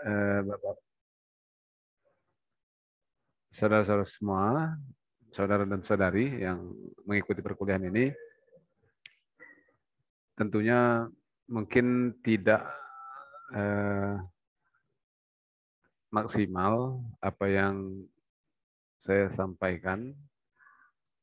Bapak, saudara-saudara semua, saudara dan saudari yang mengikuti perkuliahan ini, tentunya mungkin tidak maksimal apa yang saya sampaikan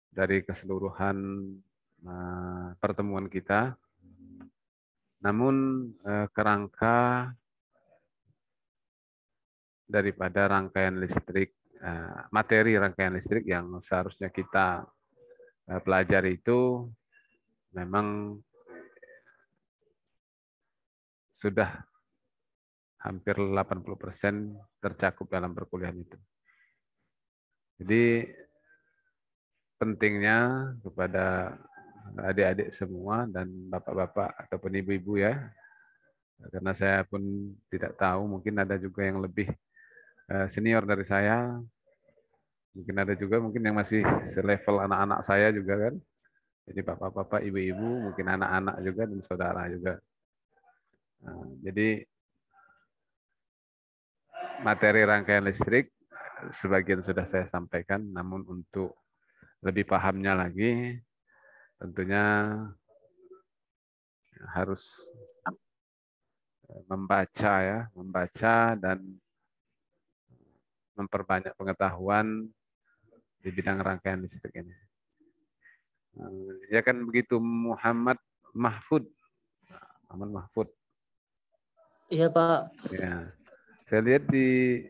dari keseluruhan pertemuan kita. Namun kerangka daripada rangkaian listrik, materi rangkaian listrik yang seharusnya kita pelajari itu memang sudah hampir 80% tercakup dalam perkuliahan itu. Jadi pentingnya kepada adik-adik semua dan bapak-bapak ataupun ibu-ibu ya, karena saya pun tidak tahu, mungkin ada juga yang lebih senior dari saya, mungkin ada juga mungkin yang masih selevel anak-anak saya juga kan. Jadi bapak-bapak, ibu-ibu, mungkin anak-anak juga dan saudara juga. Jadi materi rangkaian listrik sebagian sudah saya sampaikan, namun untuk lebih pahamnya lagi tentunya harus membaca dan memperbanyak pengetahuan di bidang rangkaian listrik ini. Ya kan begitu Muhammad Mahfud. Muhammad Mahfud. Iya Pak. Ya, saya lihat di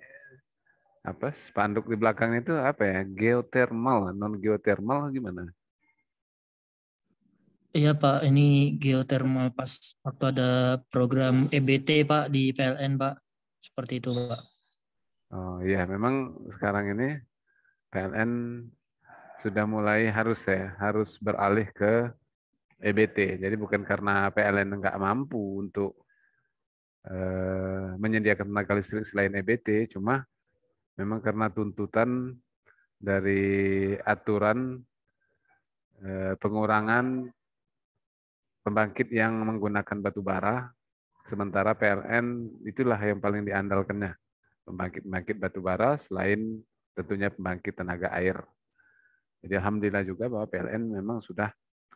spanduk di belakang itu apa ya? Geothermal, non geothermal gimana? Iya Pak, ini geothermal pas waktu ada program EBT Pak di PLN Pak. Seperti itu Pak. Oh iya, memang sekarang ini PLN sudah mulai harus beralih ke EBT. Jadi bukan karena PLN nggak mampu untuk menyediakan tenaga listrik selain EBT, cuma memang karena tuntutan dari aturan pengurangan pembangkit yang menggunakan batu bara, sementara PLN itulah yang paling diandalkannya, pembangkit batu bara selain tentunya pembangkit tenaga air. Jadi alhamdulillah juga bahwa PLN memang sudah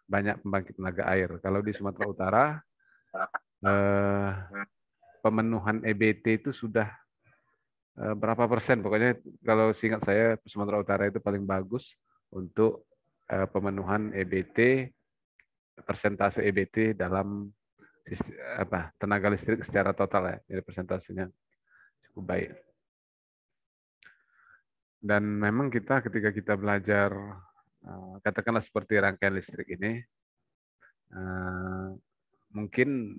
banyak pembangkit tenaga air. Kalau di Sumatera Utara pemenuhan EBT itu sudah berapa persen? Pokoknya kalau seingat saya Sumatera Utara itu paling bagus untuk pemenuhan EBT, persentase EBT dalam tenaga listrik secara total ya. Jadi persentasenya cukup baik. Dan memang kita ketika kita belajar katakanlah seperti rangkaian listrik ini, mungkin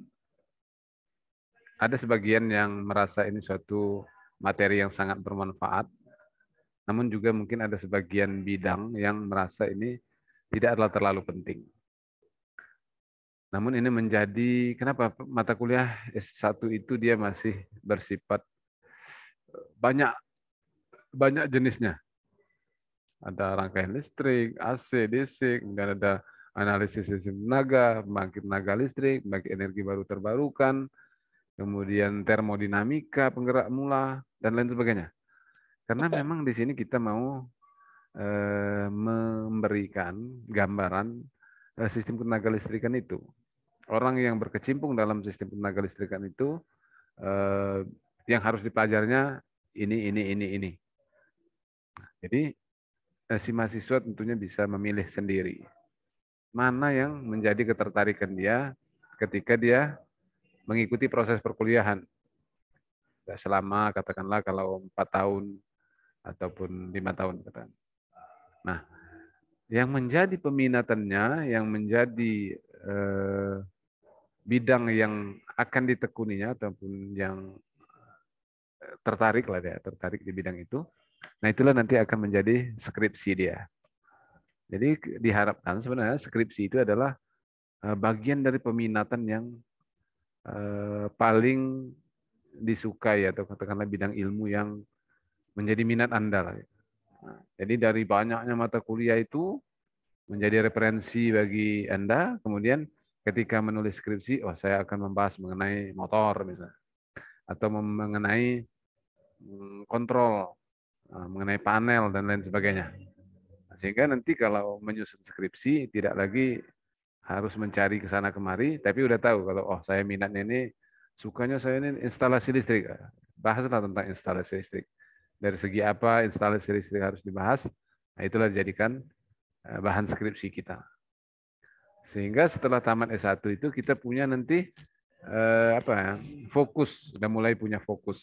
ada sebagian yang merasa ini suatu materi yang sangat bermanfaat, namun juga mungkin ada sebagian bidang yang merasa ini tidak adalah terlalu penting. Namun ini menjadi, kenapa mata kuliah S1 itu dia masih bersifat banyak jenisnya. Ada rangkaian listrik, AC, DC, kemudian ada analisis sistem tenaga, pembangkit tenaga listrik, pembangkit energi baru terbarukan, kemudian termodinamika, penggerak mula, dan lain sebagainya. Karena memang di sini kita mau memberikan gambaran sistem tenaga listrikan itu. Orang yang berkecimpung dalam sistem tenaga listrikan itu yang harus dipelajarinya ini. Jadi si mahasiswa tentunya bisa memilih sendiri mana yang menjadi ketertarikan dia ketika dia mengikuti proses perkuliahan. Selama katakanlah kalau 4 tahun ataupun 5 tahun. Nah, yang menjadi peminatannya, yang menjadi bidang yang akan ditekuninya ataupun yang tertarik di bidang itu, nah itulah nanti akan menjadi skripsi dia. Jadi diharapkan sebenarnya skripsi itu adalah bagian dari peminatan yang paling disukai atau katakanlah bidang ilmu yang menjadi minat Anda. Nah, jadi dari banyaknya mata kuliah itu menjadi referensi bagi Anda, kemudian ketika menulis skripsi, saya akan membahas mengenai motor misalnya. atau mengenai kontrol, mengenai panel dan lain sebagainya. Sehingga nanti kalau menyusun skripsi tidak lagi harus mencari ke sana kemari, tapi udah tahu kalau oh saya minatnya ini, sukanya saya ini instalasi listrik. Bahaslah tentang instalasi listrik. Dari segi apa instalasi listrik harus dibahas, nah itulah dijadikan bahan skripsi kita. Sehingga setelah tamat S1 itu kita punya nanti fokus, sudah mulai punya fokus.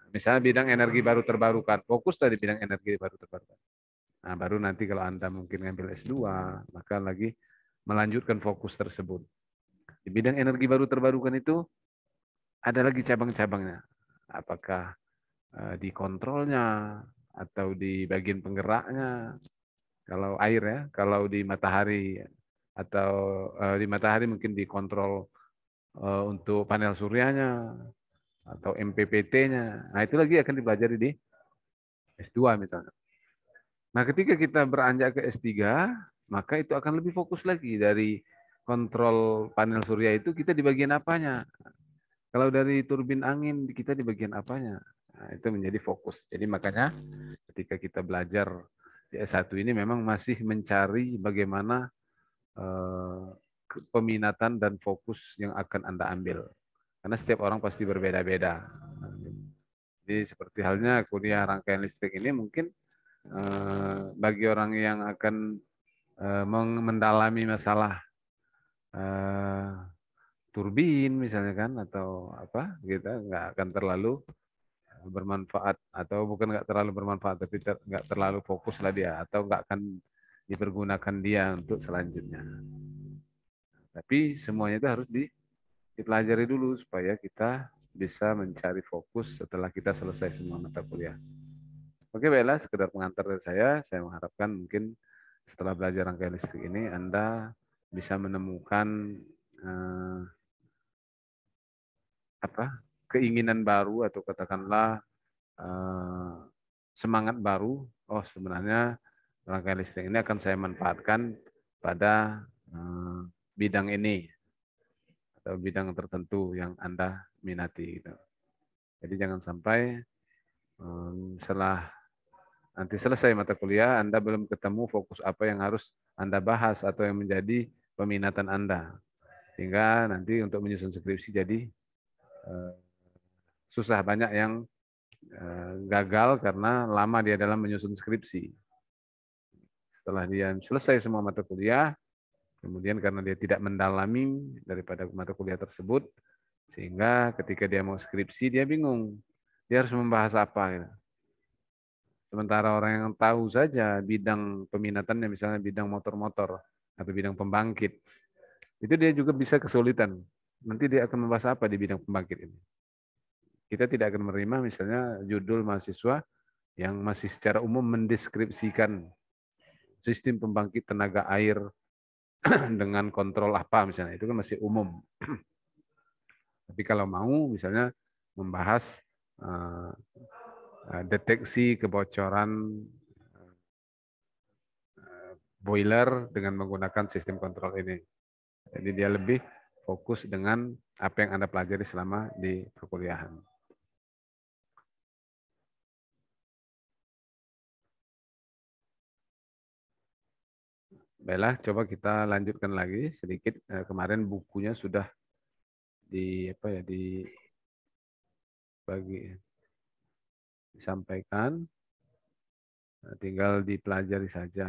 Misalnya bidang energi baru terbarukan, fokus dari bidang energi baru terbarukan. Nah, baru nanti kalau Anda mungkin ngambil S2, maka lagi melanjutkan fokus tersebut. Di bidang energi baru terbarukan itu ada lagi cabang-cabangnya. Apakah di kontrolnya atau di bagian penggeraknya. Kalau air ya, kalau di matahari atau di matahari mungkin dikontrol untuk panel suryanya atau MPPT-nya. Nah, itu lagi akan dipelajari di S2 misalnya. Nah, ketika kita beranjak ke S3, maka itu akan lebih fokus lagi dari kontrol panel surya itu kita di bagian apanya. Kalau dari turbin angin kita di bagian apanya. Nah, itu menjadi fokus. Jadi makanya ketika kita belajar di S1 ini memang masih mencari bagaimana peminatan dan fokus yang akan Anda ambil. Karena setiap orang pasti berbeda-beda. Jadi seperti halnya kuliah rangkaian listrik ini mungkin bagi orang yang akan mendalami masalah turbin misalnya kan atau apa kita nggak akan terlalu bermanfaat atau bukan nggak terlalu bermanfaat tapi nggak terlalu fokus lah dia atau nggak akan dipergunakan dia untuk selanjutnya. Tapi semuanya itu harus dipelajari dulu supaya kita bisa mencari fokus setelah kita selesai semua mata kuliah. Oke, baiklah, sekedar pengantar dari saya mengharapkan mungkin setelah belajar rangkaian listrik ini Anda bisa menemukan keinginan baru atau katakanlah semangat baru. Oh, sebenarnya rangkaian listrik ini akan saya manfaatkan pada bidang ini atau bidang tertentu yang Anda minati. Gitu. Jadi jangan sampai setelah nanti selesai mata kuliah Anda belum ketemu fokus apa yang harus Anda bahas atau yang menjadi peminatan Anda. Sehingga nanti untuk menyusun skripsi jadi susah, banyak yang gagal karena lama dia dalam menyusun skripsi. Setelah dia selesai semua mata kuliah, kemudian karena dia tidak mendalami daripada mata kuliah tersebut, sehingga ketika dia mau skripsi dia bingung, dia harus membahas apa. Gitu. Sementara orang yang tahu saja bidang peminatannya, misalnya bidang motor-motor atau bidang pembangkit, itu dia juga bisa kesulitan. Nanti dia akan membahas apa di bidang pembangkit ini. Kita tidak akan menerima misalnya judul mahasiswa yang masih secara umum mendeskripsikan sistem pembangkit tenaga air dengan kontrol apa misalnya, itu kan masih umum. Tapi kalau mau misalnya membahas deteksi kebocoran boiler dengan menggunakan sistem kontrol ini. Jadi dia lebih fokus dengan apa yang Anda pelajari selama di perkuliahan. Baiklah, coba kita lanjutkan lagi sedikit. Kemarin bukunya sudah disampaikan. Tinggal dipelajari saja.